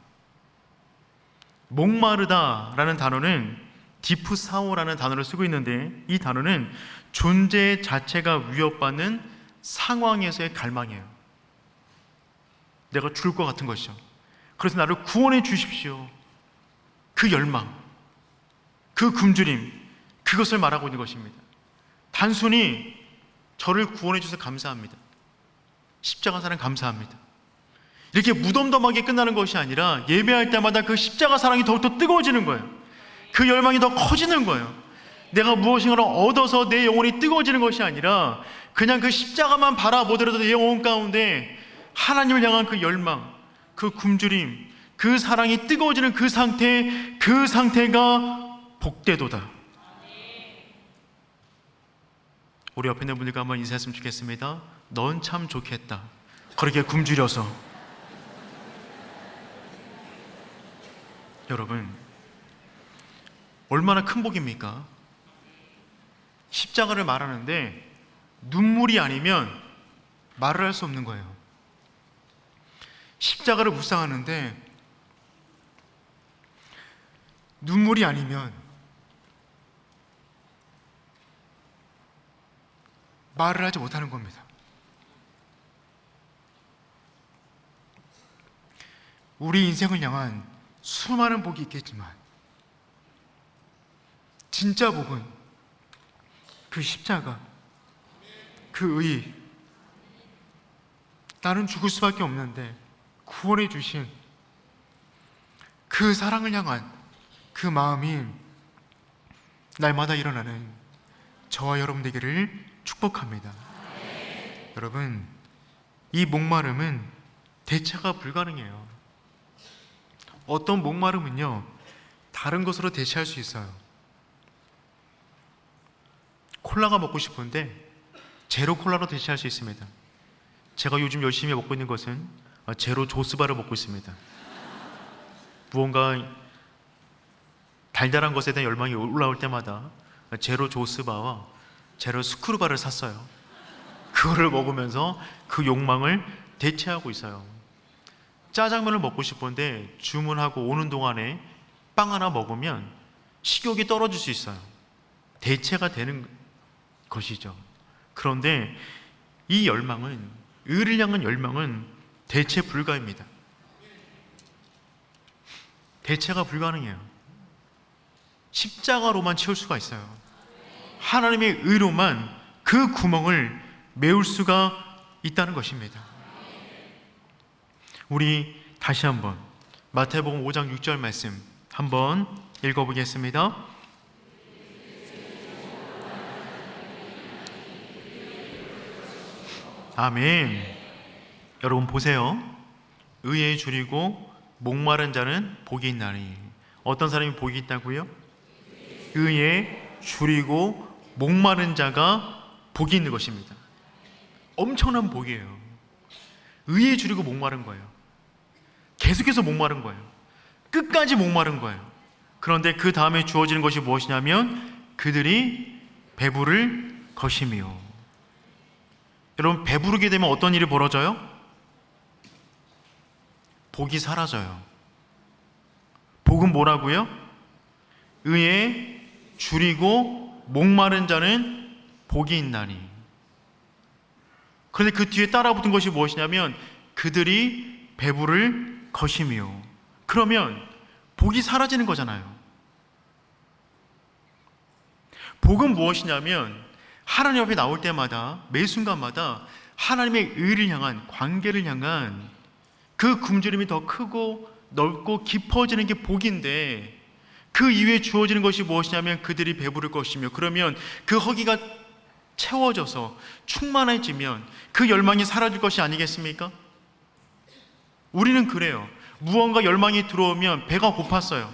목마르다라는 단어는 디프사오라는 단어를 쓰고 있는데, 이 단어는 존재 자체가 위협받는 상황에서의 갈망이에요. 내가 죽을 것 같은 것이죠. 그래서 나를 구원해 주십시오. 그 열망, 그 굶주림, 그것을 말하고 있는 것입니다. 단순히 저를 구원해 주셔서 감사합니다, 십자가 사랑 감사합니다, 이렇게 무덤덤하게 끝나는 것이 아니라, 예배할 때마다 그 십자가 사랑이 더욱더 뜨거워지는 거예요. 그 열망이 더 커지는 거예요. 내가 무엇인가를 얻어서 내 영혼이 뜨거워지는 것이 아니라, 그냥 그 십자가만 바라보더라도 내 영혼 가운데 하나님을 향한 그 열망, 그 굶주림, 그 사랑이 뜨거워지는 그 상태가 복되도다. 우리 옆에 있는 분들과 한번 인사했으면 좋겠습니다. 넌 참 좋겠다, 그렇게 굶주려서. 여러분, 얼마나 큰 복입니까? 십자가를 말하는데 눈물이 아니면 말을 할 수 없는 거예요. 십자가를 묵상하는데 눈물이 아니면 말을 하지 못하는 겁니다. 우리 인생을 향한 수많은 복이 있겠지만, 진짜 복은 그 십자가, 그 의, 나는 죽을 수밖에 없는데 구원해 주신 그 사랑을 향한 그 마음이 날마다 일어나는 저와 여러분 되기를 축복합니다. 여러분, 이 목마름은 대체가 불가능해요. 어떤 목마름은요, 다른 것으로 대체할 수 있어요. 콜라가 먹고 싶은데 제로 콜라로 대체할 수 있습니다. 제가 요즘 열심히 먹고 있는 것은 제로 조스바를 먹고 있습니다. 무언가 달달한 것에 대한 열망이 올라올 때마다 제로 조스바와 제로 스크루바를 샀어요. 그거를 먹으면서 그 욕망을 대체하고 있어요. 짜장면을 먹고 싶은데 주문하고 오는 동안에 빵 하나 먹으면 식욕이 떨어질 수 있어요. 대체가 되는 것이죠. 그런데 이 열망은, 의를 향한 열망은 대체 불가입니다. 대체가 불가능해요. 십자가로만 채울 수가 있어요. 하나님의 의로만 그 구멍을 메울 수가 있다는 것입니다. 우리 다시 한번 마태복음 5장 6절 말씀 한번 읽어보겠습니다. 아멘. 여러분 보세요. 의에 줄이고 목마른 자는 복이 있나니. 어떤 사람이 복이 있다고요? 의에 줄이고 목마른 자가 복이 있는 것입니다. 엄청난 복이에요. 의에 줄이고 목마른 거예요. 계속해서 목마른 거예요. 끝까지 목마른 거예요. 그런데 그 다음에 주어지는 것이 무엇이냐면 그들이 배부를 것이며. 여러분 배부르게 되면 어떤 일이 벌어져요? 복이 사라져요. 복은 뭐라고요? 의에 줄이고 목마른 자는 복이 있나니. 그런데 그 뒤에 따라붙은 것이 무엇이냐면 그들이 배부를 것이며. 그러면 복이 사라지는 거잖아요. 복은 무엇이냐면 하나님 앞에 나올 때마다 매 순간마다 하나님의 의를 향한, 관계를 향한 그 굶주림이 더 크고 넓고 깊어지는 게 복인데, 그 이후에 주어지는 것이 무엇이냐면 그들이 배부를 것이며. 그러면 그 허기가 채워져서 충만해지면 그 열망이 사라질 것이 아니겠습니까? 우리는 그래요. 무언가 열망이 들어오면 배가 고팠어요.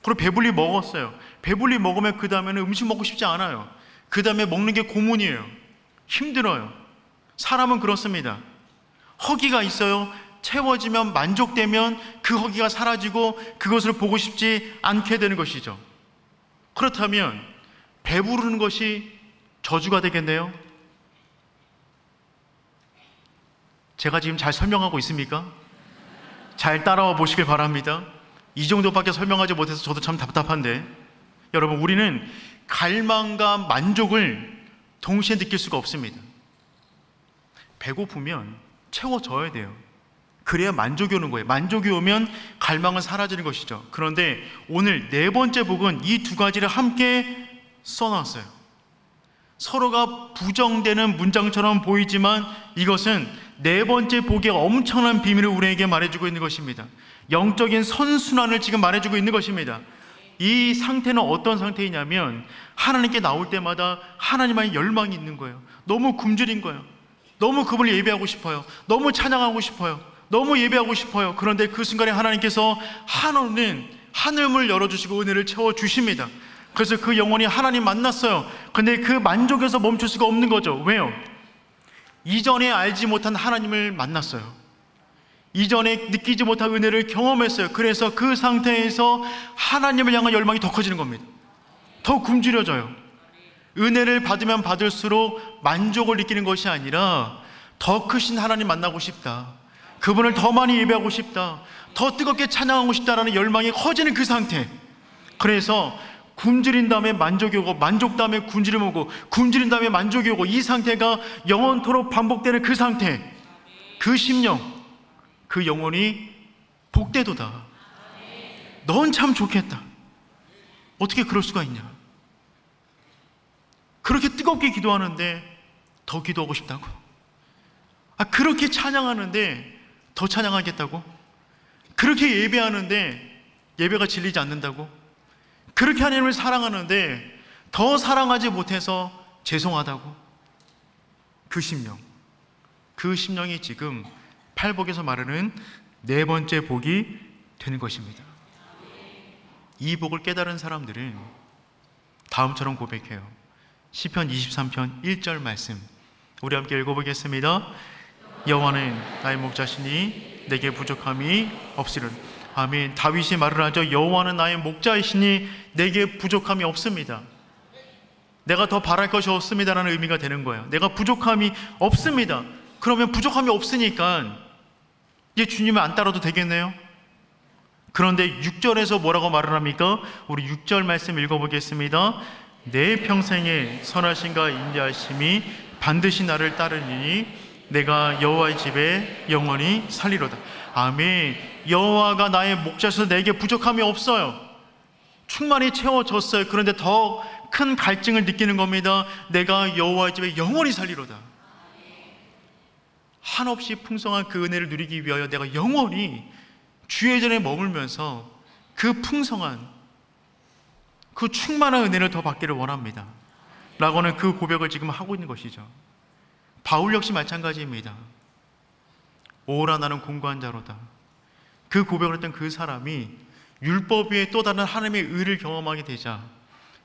그리고 배불리 먹었어요. 배불리 먹으면 그 다음에는 음식 먹고 싶지 않아요. 그 다음에 먹는 게 고문이에요. 힘들어요. 사람은 그렇습니다. 허기가 있어요. 채워지면, 만족되면 그 허기가 사라지고 그것을 보고 싶지 않게 되는 것이죠. 그렇다면 배부르는 것이 저주가 되겠네요. 제가 지금 잘 설명하고 있습니까? 잘 따라와 보시길 바랍니다. 이 정도밖에 설명하지 못해서 저도 참 답답한데, 여러분 우리는 갈망과 만족을 동시에 느낄 수가 없습니다. 배고프면 채워져야 돼요. 그래야 만족이 오는 거예요. 만족이 오면 갈망은 사라지는 것이죠. 그런데 오늘 네 번째 복은 이 두 가지를 함께 써놨어요. 서로가 부정되는 문장처럼 보이지만 이것은 네 번째 복의 엄청난 비밀을 우리에게 말해주고 있는 것입니다. 영적인 선순환을 지금 말해주고 있는 것입니다. 이 상태는 어떤 상태이냐면 하나님께 나올 때마다 하나님의 열망이 있는 거예요. 너무 굶주린 거예요. 너무 그분을 예배하고 싶어요. 너무 찬양하고 싶어요. 너무 예배하고 싶어요. 그런데 그 순간에 하나님께서 한없는 하늘문을 열어주시고 은혜를 채워주십니다. 그래서 그 영혼이 하나님 만났어요. 근데 그 만족에서 멈출 수가 없는 거죠. 왜요? 이전에 알지 못한 하나님을 만났어요. 이전에 느끼지 못한 은혜를 경험했어요. 그래서 그 상태에서 하나님을 향한 열망이 더 커지는 겁니다. 더 굶주려져요. 은혜를 받으면 받을수록 만족을 느끼는 것이 아니라 더 크신 하나님 만나고 싶다, 그분을 더 많이 예배하고 싶다, 더 뜨겁게 찬양하고 싶다라는 열망이 커지는 그 상태. 그래서 굶주린 다음에 만족이 오고, 만족 다음에 굶주림 오고, 굶주린 다음에 만족이 오고, 이 상태가 영원토록 반복되는 그 상태, 그 심령, 그 영혼이 복되도다. 넌 참 좋겠다. 어떻게 그럴 수가 있냐? 그렇게 뜨겁게 기도하는데 더 기도하고 싶다고? 그렇게 찬양하는데 더 찬양하겠다고? 그렇게 예배하는데 예배가 질리지 않는다고? 그렇게 하나님을 사랑하는데 더 사랑하지 못해서 죄송하다고? 그 심령이 지금 팔복에서 말하는 네 번째 복이 되는 것입니다. 이 복을 깨달은 사람들은 다음처럼 고백해요. 시편 23편 1절 말씀 우리 함께 읽어보겠습니다. 여호와는 나의 목자시니 내게 부족함이 없으리로다. 아멘. 다윗이 말을 하죠. 여호와는 나의 목자이시니 내게 부족함이 없습니다. 내가 더 바랄 것이 없습니다라는 의미가 되는 거예요. 내가 부족함이 없습니다. 그러면 부족함이 없으니까 이제 주님을 안 따라도 되겠네요. 그런데 6절에서 뭐라고 말을 합니까? 우리 6절 말씀 읽어보겠습니다. 내 평생에 선하심과 인자하심이 반드시 나를 따르니 내가 여호와의 집에 영원히 살리로다. 아멘. 여호와가 나의 목자셔서 내게 부족함이 없어요. 충만히 채워졌어요. 그런데 더 큰 갈증을 느끼는 겁니다. 내가 여호와의 집에 영원히 살리로다. 한없이 풍성한 그 은혜를 누리기 위하여 내가 영원히 주의 전에 머물면서 그 풍성한 그 충만한 은혜를 더 받기를 원합니다 라고는 그 고백을 지금 하고 있는 것이죠. 바울 역시 마찬가지입니다. 오라 나는 공고한 자로다. 그 고백을 했던 그 사람이 율법 위에 또 다른 하나님의 의를 경험하게 되자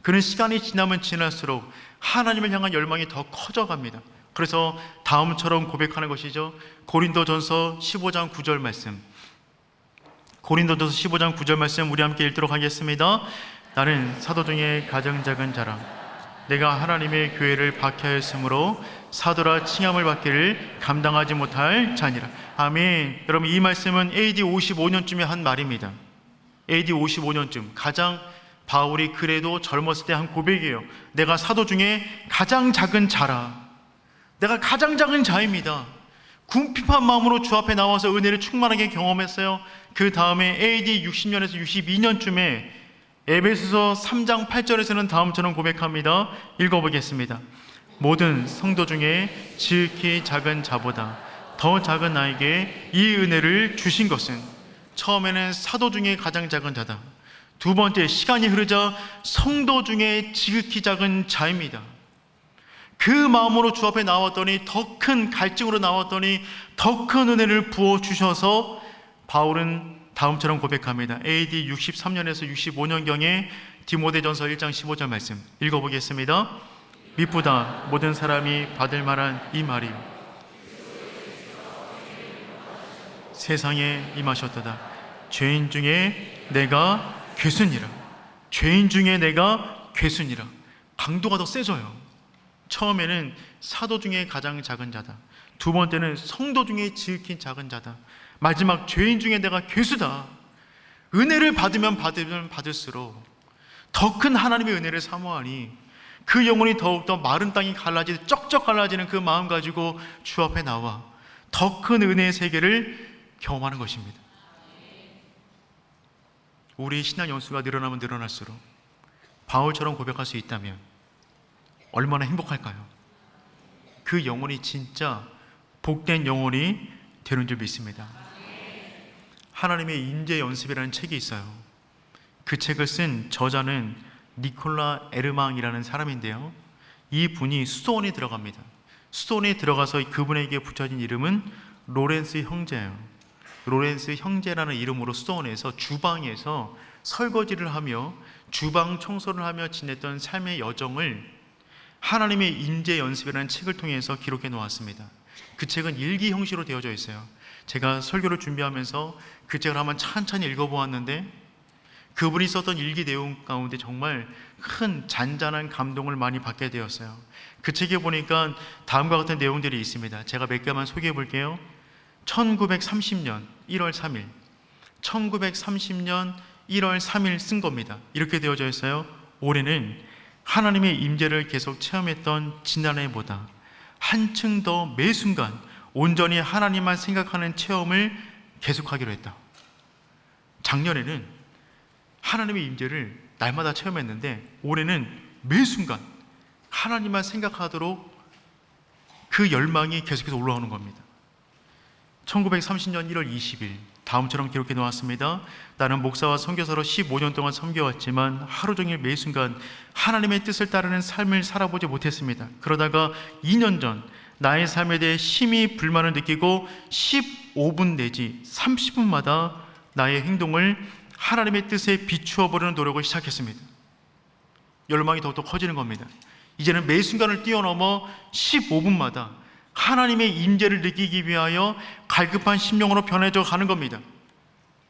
그는 시간이 지나면 지날수록 하나님을 향한 열망이 더 커져갑니다. 그래서 다음처럼 고백하는 것이죠. 고린도전서 15장 9절 말씀, 고린도전서 15장 9절 말씀 우리 함께 읽도록 하겠습니다. 나는 사도 중에 가장 작은 자라. 내가 하나님의 교회를 박해하였으므로 사도라 칭함을 받기를 감당하지 못할 자니라. 아멘. 여러분, 이 말씀은 AD 55년쯤에 한 말입니다. AD 55년쯤 가장 바울이 그래도 젊었을 때 한 고백이에요. 내가 사도 중에 가장 작은 자라. 내가 가장 작은 자입니다. 궁핍한 마음으로 주 앞에 나와서 은혜를 충만하게 경험했어요. 그 다음에 AD 60년에서 62년쯤에 에베소서 3장 8절에서는 다음처럼 고백합니다. 읽어보겠습니다. 모든 성도 중에 지극히 작은 자보다 더 작은 나에게 이 은혜를 주신 것은, 처음에는 사도 중에 가장 작은 자다. 두 번째, 시간이 흐르자 성도 중에 지극히 작은 자입니다. 그 마음으로 주 앞에 나왔더니, 더 큰 갈증으로 나왔더니 더 큰 은혜를 부어주셔서 바울은 다음처럼 고백합니다. AD 63년에서 65년경에 디모데전서 1장 15절 말씀 읽어보겠습니다. 미쁘다 모든 사람이 받을 만한 이 말이 세상에 임하셨도다. 죄인 중에 내가 괴순이라. 죄인 중에 내가 괴순이라. 강도가 더 세져요. 처음에는 사도 중에 가장 작은 자다. 두 번째는 성도 중에 지극히 작은 자다. 마지막, 죄인 중에 내가 괴수다. 은혜를 받으면 받을수록 더 큰 하나님의 은혜를 사모하니 그 영혼이 더욱더 마른 땅이 갈라지듯 쩍쩍 갈라지는 그 마음 가지고 주 앞에 나와 더 큰 은혜의 세계를 경험하는 것입니다. 우리의 신앙 연수가 늘어나면 늘어날수록 바울처럼 고백할 수 있다면 얼마나 행복할까요? 그 영혼이 진짜 복된 영혼이 되는 줄 믿습니다. 하나님의 임재 연습이라는 책이 있어요. 그 책을 쓴 저자는 니콜라 에르망이라는 사람인데요, 이 분이 수도원에 들어갑니다. 수도원에 들어가서 그분에게 붙여진 이름은 로렌스 형제예요. 로렌스 형제라는 이름으로 수도원에서 주방에서 설거지를 하며 주방 청소를 하며 지냈던 삶의 여정을 하나님의 임재 연습이라는 책을 통해서 기록해 놓았습니다. 그 책은 일기 형식으로 되어져 있어요. 제가 설교를 준비하면서 그 책을 한번 찬찬히 읽어보았는데 그분이 썼던 일기 내용 가운데 정말 큰 잔잔한 감동을 많이 받게 되었어요. 그 책에 보니까 다음과 같은 내용들이 있습니다. 제가 몇 개만 소개해 볼게요. 1930년 1월 3일 1930년 1월 3일 쓴 겁니다. 이렇게 되어져 있어요. 올해는 하나님의 임재를 계속 체험했던 지난해보다 한층 더 매 순간 온전히 하나님만 생각하는 체험을 계속하기로 했다. 작년에는 하나님의 임재를 날마다 체험했는데 올해는 매 순간 하나님만 생각하도록 그 열망이 계속해서 올라오는 겁니다. 1930년 1월 20일 다음처럼 기록해 놓았습니다. 나는 목사와 선교사로 15년 동안 섬겨왔지만 하루 종일 매 순간 하나님의 뜻을 따르는 삶을 살아보지 못했습니다. 그러다가 2년 전 나의 삶에 대해 심히 불만을 느끼고 15분 내지 30분마다 나의 행동을 하나님의 뜻에 비추어 보려는 노력을 시작했습니다. 열망이 더욱더 커지는 겁니다. 이제는 매 순간을 뛰어넘어 15분마다 하나님의 임재를 느끼기 위하여 갈급한 심령으로 변해져 가는 겁니다.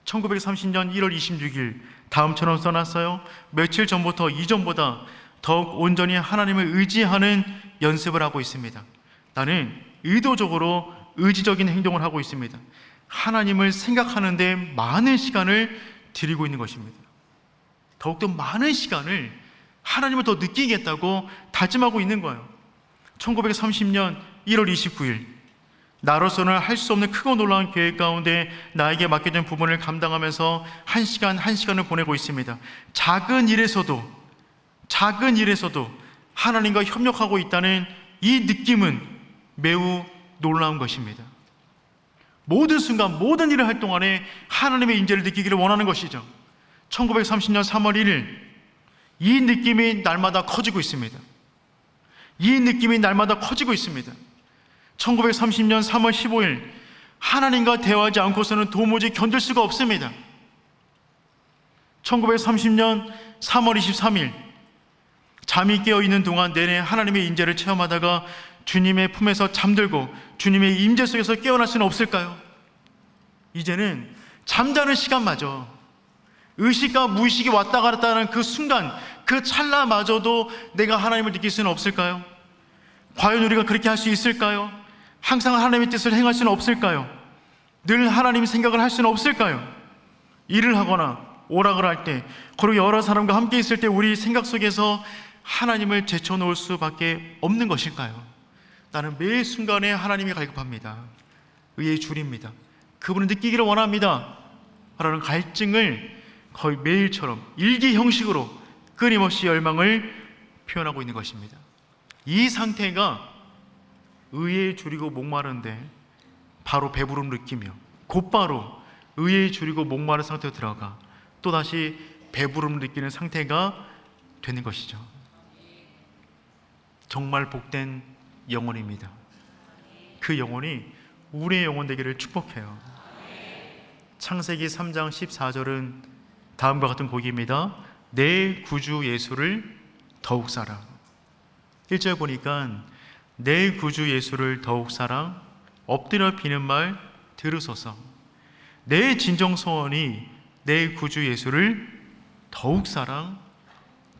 1930년 1월 26일 다음처럼 써놨어요. 며칠 전부터 이전보다 더욱 온전히 하나님을 의지하는 연습을 하고 있습니다. 나는 의도적으로 의지적인 행동을 하고 있습니다. 하나님을 생각하는데 많은 시간을 드리고 있는 것입니다. 더욱더 많은 시간을 하나님을 더 느끼겠다고 다짐하고 있는 거예요. 1930년 1월 29일 나로서는 할 수 없는 크고 놀라운 계획 가운데 나에게 맡겨진 부분을 감당하면서 한 시간을 보내고 있습니다. 작은 일에서도 하나님과 협력하고 있다는 이 느낌은 매우 놀라운 것입니다. 모든 순간, 모든 일을 할 동안에 하나님의 임재를 느끼기를 원하는 것이죠. 1930년 3월 1일, 이 느낌이 날마다 커지고 있습니다. 이 느낌이 날마다 커지고 있습니다. 1930년 3월 15일, 하나님과 대화하지 않고서는 도무지 견딜 수가 없습니다. 1930년 3월 23일, 잠이 깨어있는 동안 내내 하나님의 임재를 체험하다가 주님의 품에서 잠들고 주님의 임재 속에서 깨어날 수는 없을까요? 이제는 잠자는 시간마저, 의식과 무의식이 왔다 갔다 하는 그 순간, 그 찰나마저도 내가 하나님을 느낄 수는 없을까요? 과연 우리가 그렇게 할 수 있을까요? 항상 하나님의 뜻을 행할 수는 없을까요? 늘 하나님 생각을 할 수는 없을까요? 일을 하거나 오락을 할 때, 그리고 여러 사람과 함께 있을 때 우리 생각 속에서 하나님을 제쳐놓을 수밖에 없는 것일까요? 나는 매 순간에 하나님이 갈급합니다. 의의 줄입니다. 그분을 느끼기를 원합니다. 라는 갈증을 거의 매일처럼 일기 형식으로 끊임없이 열망을 표현하고 있는 것입니다. 이 상태가 의에 줄이고 목마른데 바로 배부름 느끼며 곧바로 의에 줄이고 목마른 상태로 들어가 또다시 배부름 느끼는 상태가 되는 것이죠. 정말 복된 영혼입니다. 그 영혼이 우리의 영혼 되기를 축복해요. 창세기 3장 14절은 다음과 같은 곡입니다. 내 구주 예수를 더욱 사랑. 1절 보니까 내 구주 예수를 더욱 사랑, 엎드려 비는 말 들으소서. 내 진정 소원이 내 구주 예수를 더욱 사랑,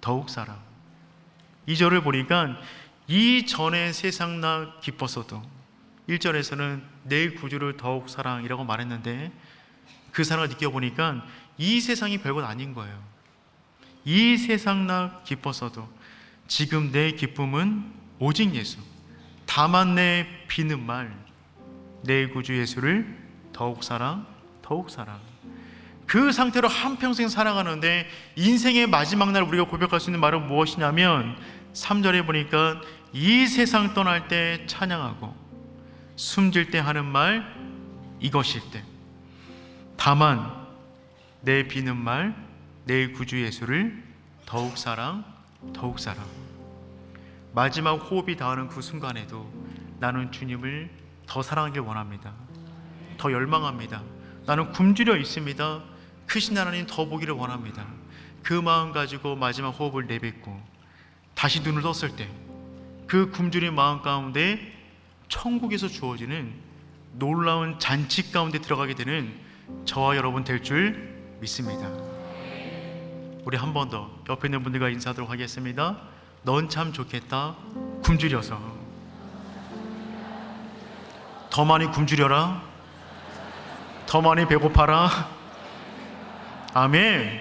더욱 사랑. 2절을 보니까 이전에 세상 나 기뻤어도, 1절에서는 내 구주를 더욱 사랑이라고 말했는데 그 사랑을 느껴보니까 이 세상이 별것 아닌 거예요. 이 세상 나 기뻤어도 지금 내 기쁨은 오직 예수. 다만 내 비는 말, 내 구주 예수를 더욱 사랑, 더욱 사랑. 그 상태로 한평생 살아가는데 인생의 마지막 날 우리가 고백할 수 있는 말은 무엇이냐면 3절에 보니까 이 세상 떠날 때 찬양하고 숨질 때 하는 말 이것일 때, 다만 내 비는 말, 내 구주 예수를 더욱 사랑, 더욱 사랑. 마지막 호흡이 닿는 그 순간에도 나는 주님을 더 사랑하길 원합니다. 더 열망합니다. 나는 굶주려 있습니다. 크신 하나님 더 보기를 원합니다. 그 마음 가지고 마지막 호흡을 내뱉고 다시 눈을 떴을 때 그 굶주린 마음 가운데 천국에서 주어지는 놀라운 잔치 가운데 들어가게 되는 저와 여러분 될 줄 믿습니다. 우리 한 번 더 옆에 있는 분들과 인사하도록 하겠습니다. 넌 참 좋겠다. 굶주려서 더 많이 굶주려라. 더 많이 배고파라. 아멘.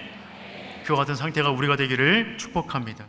그와 같은 상태가 우리가 되기를 축복합니다.